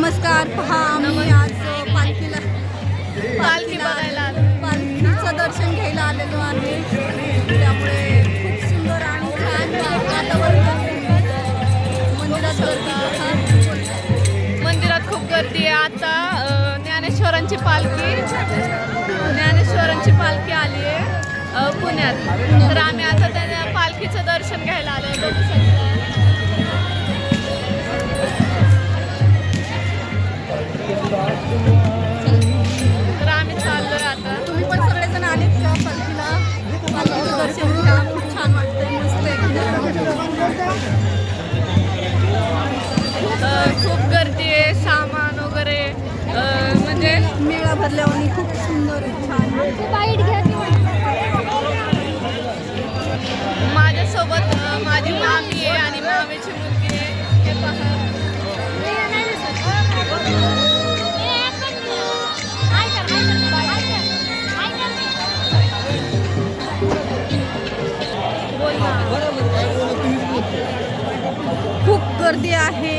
नमस्कार. पहा आम्ही आज पालखीला बघायला पालखीचं दर्शन घ्यायला आलेलो आहे. त्यामुळे खूप सुंदर आणि छान वातावरण. मंदिरात खूप गर्दी आहे. आता ज्ञानेश्वरांची पालखी आली आहे पुण्यात. तर आम्ही आता त्या पालखीचं दर्शन घ्यायला आलो. बघू शकता. तर आम्ही चाललोय आता. तुम्ही पण सगळेजण आलेत का पालखीला? पालखीचं दर्शन घ्या. खूप छान वाटतंय. मस्त खूप गर्दी आहे. सामान वगैरे म्हणजे मेळा भरल्यावर खूप सुंदर छान बाईट घ्या. माझ्यासोबत माझी मामी आहे आणि मामीची मुलगी आहे. हे पहा. खूप गर्दी आहे.